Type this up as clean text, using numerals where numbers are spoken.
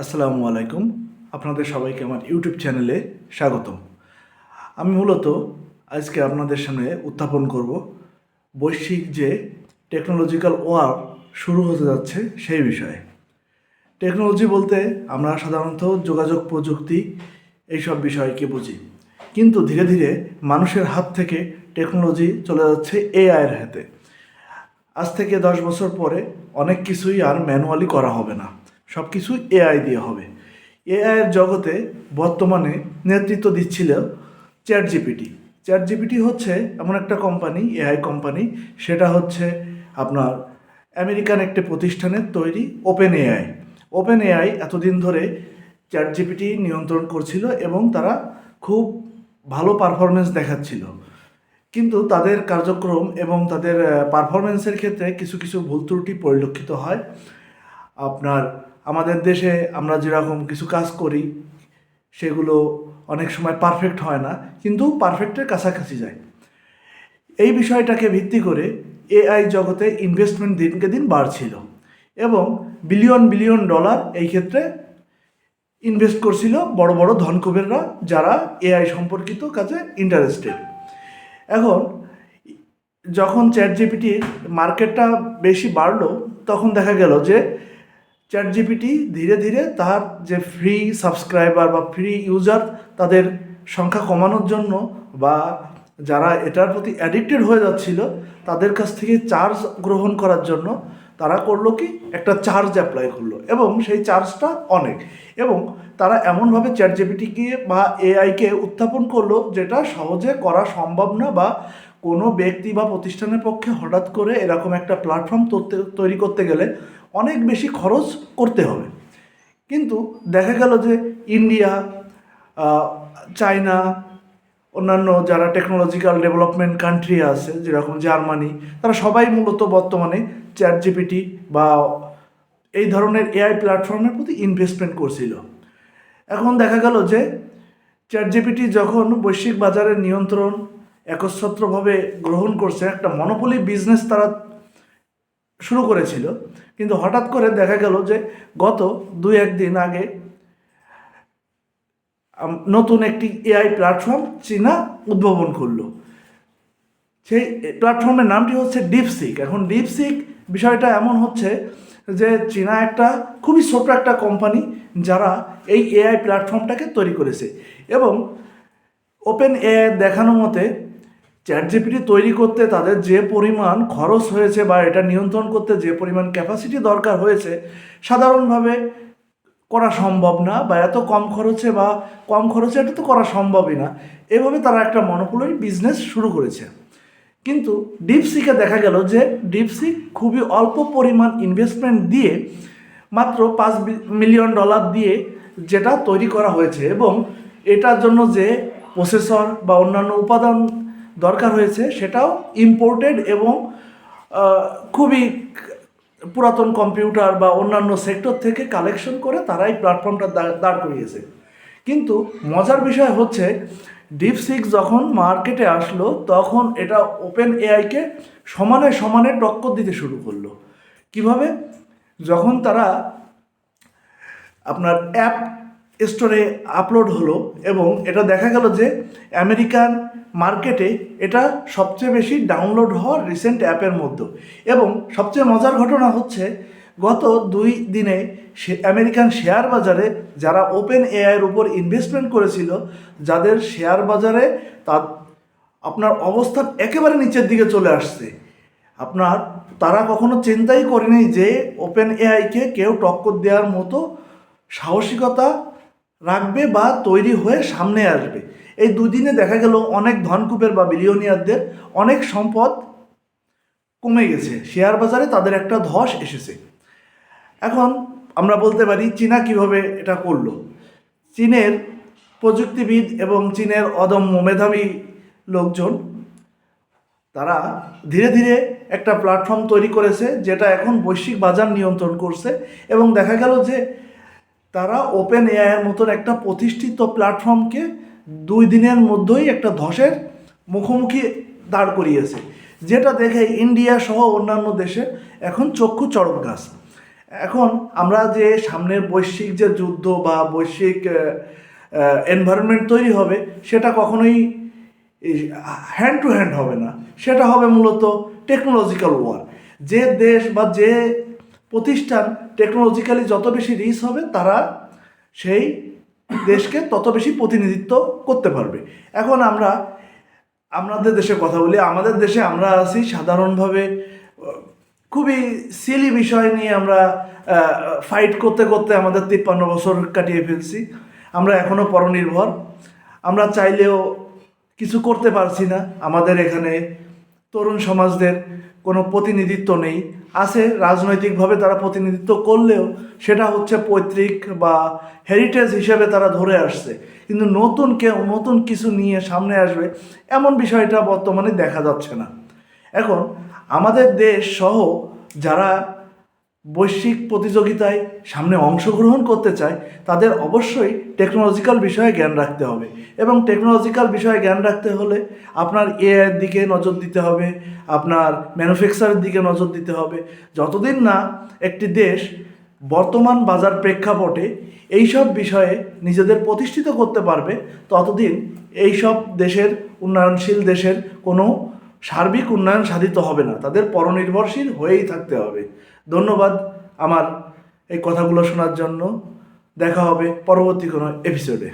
আসসালামু আলাইকুম। আপনাদের সবাইকে আমার ইউটিউব চ্যানেলে স্বাগতম। আমি মূলত আজকে আপনাদের সামনে উত্থাপন করব বৈশ্বিক যে টেকনোলজিক্যাল ওয়ার শুরু হতে যাচ্ছে সেই বিষয়ে। টেকনোলজি বলতে আমরা সাধারণত যোগাযোগ প্রযুক্তি এইসব বিষয়কে বুঝি, কিন্তু ধীরে ধীরে মানুষের হাত থেকে টেকনোলজি চলে যাচ্ছে এআইয়ের হাতে। আজ থেকে 10 বছর পরে অনেক কিছুই আর ম্যানুয়ালি করা হবে না, সব কিছু এআই দিয়ে হবে। এআইয়ের জগতে বর্তমানে নেতৃত্ব দিচ্ছিল চ্যাট জিপিটি। চ্যাট জিপিটি হচ্ছে এমন একটা কোম্পানি, এআই কোম্পানি, সেটা হচ্ছে আপনার আমেরিকান একটি প্রতিষ্ঠানের তৈরি ওপেন এআই। ওপেন এআই এতদিন ধরে চ্যাট জিপিটি নিয়ন্ত্রণ করছিল এবং তারা খুব ভালো পারফরমেন্স দেখাচ্ছিল, কিন্তু তাদের কার্যক্রম এবং তাদের পারফরমেন্সের ক্ষেত্রে কিছু কিছু ভুল ত্রুটি পরিলক্ষিত হয়। আপনার আমাদের দেশে আমরা যেরকম কিছু কাজ করি সেগুলো অনেক সময় পারফেক্ট হয় না, কিন্তু পারফেক্টের কাছাকাছি যায়। এই বিষয়টাকে ভিত্তি করে এআই জগতে ইনভেস্টমেন্ট দিনকে দিন বাড়ছিল এবং বিলিয়ন বিলিয়ন ডলার এই ক্ষেত্রে ইনভেস্ট করছিল বড় বড় ধনকুবেররা, যারা এআই সম্পর্কিত কাজে ইন্টারেস্টেড। এখন যখন চ্যাট জিপিটির মার্কেটটা বেশি বাড়লো, তখন দেখা গেল যে চ্যাট জিপিটি ধীরে ধীরে তার যে ফ্রি সাবস্ক্রাইবার বা ফ্রি ইউজার তাদের সংখ্যা কমানোর জন্য, বা যারা এটার প্রতি অ্যাডিক্টেড হয়ে যাচ্ছিল তাদের কাছ থেকে চার্জ গ্রহণ করার জন্য তারা করলো কি, একটা চার্জ অ্যাপ্লাই করলো এবং সেই চার্জটা অনেক, এবং তারা এমনভাবে চ্যাট জিপিটিকে বা এআইকে উত্থাপন করলো যেটা সহজে করা সম্ভব না, বা কোনো ব্যক্তি বা প্রতিষ্ঠানের পক্ষে হঠাৎ করে এরকম একটা প্ল্যাটফর্ম তৈরি করতে গেলে অনেক বেশি খরচ করতে হবে। কিন্তু দেখা গেল যে ইন্ডিয়া, চায়না, অন্যান্য যারা টেকনোলজিক্যাল ডেভেলপমেন্ট কান্ট্রি আছে যেরকম জার্মানি, তারা সবাই মূলত বর্তমানে চ্যাট জিপিটি বা এই ধরনের এআই প্ল্যাটফর্মের প্রতি ইনভেস্টমেন্ট করছিল। এখন দেখা গেল যে চ্যাট জিপিটি যখন বৈশ্বিক বাজারের নিয়ন্ত্রণ একচ্ছত্রভাবে গ্রহণ করছে, একটা মনোপলি বিজনেস তারা শুরু করেছিল, কিন্তু হঠাৎ করে দেখা গেল যে গত 2-1 দিন আগে নতুন একটি এআই প্ল্যাটফর্ম চীনা উদ্ভাবন করলো। সেই প্ল্যাটফর্মের নামটি হচ্ছে ডিপসিক। এখন ডিপসিক বিষয়টা এমন হচ্ছে যে চীনা একটা খুবই ছোট একটা কোম্পানি যারা এই এআই প্ল্যাটফর্মটাকে তৈরি করেছে, এবং ওপেন এআই দেখানো মতে চ্যাট জিপিটি তৈরি করতে তাদের যে পরিমাণ খরচ হয়েছে বা এটা নিয়ন্ত্রণ করতে যে পরিমাণ ক্যাপাসিটি দরকার হয়েছে, সাধারণভাবে করা সম্ভব না, বা এত কম খরচে এটা তো করা সম্ভবই না। এভাবে তারা একটা মনোপলি বিজনেস শুরু করেছে। কিন্তু ডিপসিকে দেখা গেল যে ডিপসিক খুবই অল্প পরিমাণ ইনভেস্টমেন্ট দিয়ে, মাত্র $5 মিলিয়ন দিয়ে যেটা তৈরি করা হয়েছে, এবং এটার জন্য যে প্রসেসর বা অন্যান্য উপাদান দরকার হয়েছে সেটাও ইম্পোর্টেড, এবং খুবই পুরাতন কম্পিউটার বা অন্যান্য সেক্টর থেকে কালেকশন করে তারা এই প্ল্যাটফর্মটা দাঁড় করিয়েছে। কিন্তু মজার বিষয় হচ্ছে ডিপসিক যখন মার্কেটে আসলো তখন এটা ওপেন এআইকে সমানে সমানে টক্কর দিতে শুরু করলো। কিভাবে? যখন তারা আপনার অ্যাপ স্টোরে আপলোড হলো এবং এটা দেখা গেল যে আমেরিকান মার্কেটে এটা সবচেয়ে বেশি ডাউনলোড হওয়া রিসেন্ট অ্যাপের মধ্যে। এবং সবচেয়ে মজার ঘটনা হচ্ছে গত 2 দিনে আমেরিকান শেয়ার বাজারে যারা ওপেন এআইয়ের উপর ইনভেস্টমেন্ট করেছিল, যাদের শেয়ার বাজারে আপনার অবস্থান একেবারে নিচের দিকে চলে আসছে। তারা কখনো চিন্তাই করেনি যে ওপেন এআইকে কেউ টক্কর দেওয়ার মতো সাহসিকতা রাখবে বা তৈরি হয়ে সামনে আসবে। এই 2 দিনে দেখা গেল অনেক ধনকুবের বা বিলিয়নিয়ারদের অনেক সম্পদ কমে গেছে, শেয়ার বাজারে তাদের একটা ধস এসেছে। এখন আমরা বলতে পারি চীনা কিভাবে এটা করলো। চীনের প্রযুক্তিবিদ এবং চীনের অদম্য মেধাবী লোকজন তারা ধীরে ধীরে একটা প্ল্যাটফর্ম তৈরি করেছে যেটা এখন বৈশ্বিক বাজার নিয়ন্ত্রণ করছে, এবং দেখা গেল যে তারা ওপেন এআইয়ের মতন একটা প্রতিষ্ঠিত প্ল্যাটফর্মকে 2 দিনের মধ্যেই একটা ধসের মুখোমুখি দাঁড় করিয়েছে, যেটা দেখে ইন্ডিয়া সহ অন্যান্য দেশে এখন চক্ষু চড়ক গাছ। এখন আমরা যে সামনের বৈশ্বিক যে যুদ্ধ বা বৈশ্বিক এনভায়রনমেন্ট তৈরি হবে, সেটা কখনোই হ্যান্ড টু হ্যান্ড হবে না, সেটা হবে মূলত টেকনোলজিক্যাল ওয়ার। যে দেশ বা যে প্রতিষ্ঠান টেকনোলজিক্যালি যত বেশি রিচ হবে, তারা সেই দেশকে তত বেশি প্রতিনিধিত্ব করতে পারবে। এখন আমরা আমাদের দেশে কথা বলি। আমাদের দেশে আমরা আছি সাধারণভাবে খুবই সিলি বিষয় নিয়ে আমরা ফাইট করতে করতে আমাদের 53 বছর কাটিয়ে ফেলছি। আমরা এখনও পরনির্ভর, আমরা চাইলেও কিছু করতে পারছি না। আমাদের এখানে তরুণ সমাজদের কোনো প্রতিনিধিত্ব নেই, আছে রাজনৈতিকভাবে তারা প্রতিনিধিত্ব করলেও সেটা হচ্ছে পৈতৃক বা হেরিটেজ হিসেবে তারা ধরে আসছে, কিন্তু নতুন কিছু নিয়ে সামনে আসবে এমন বিষয়টা বর্তমানে দেখা যাচ্ছে না। এখন আমাদের দেশ সহ যারা বৈশ্বিক প্রতিযোগিতায় সামনে অংশগ্রহণ করতে চায়, তাদের অবশ্যই টেকনোলজিক্যাল বিষয়ে জ্ঞান রাখতে হবে। এবং টেকনোলজিক্যাল বিষয়ে জ্ঞান রাখতে হলে আপনার এআইয়ের দিকে নজর দিতে হবে, আপনার ম্যানুফ্যাকচারের দিকে নজর দিতে হবে। যতদিন না একটি দেশ বর্তমান বাজার প্রেক্ষাপটে এইসব বিষয়ে নিজেদের প্রতিষ্ঠিত করতে পারবে, ততদিন এইসব দেশের, উন্নয়নশীল দেশের কোনো সার্বিক উন্নয়ন সাধিত হবে না, তাদের পরনির্ভরশীল হয়েই থাকতে হবে। ধন্যবাদ আমার এই কথাগুলো শোনার জন্য। দেখা হবে পরবর্তী কোনো এপিসোডে।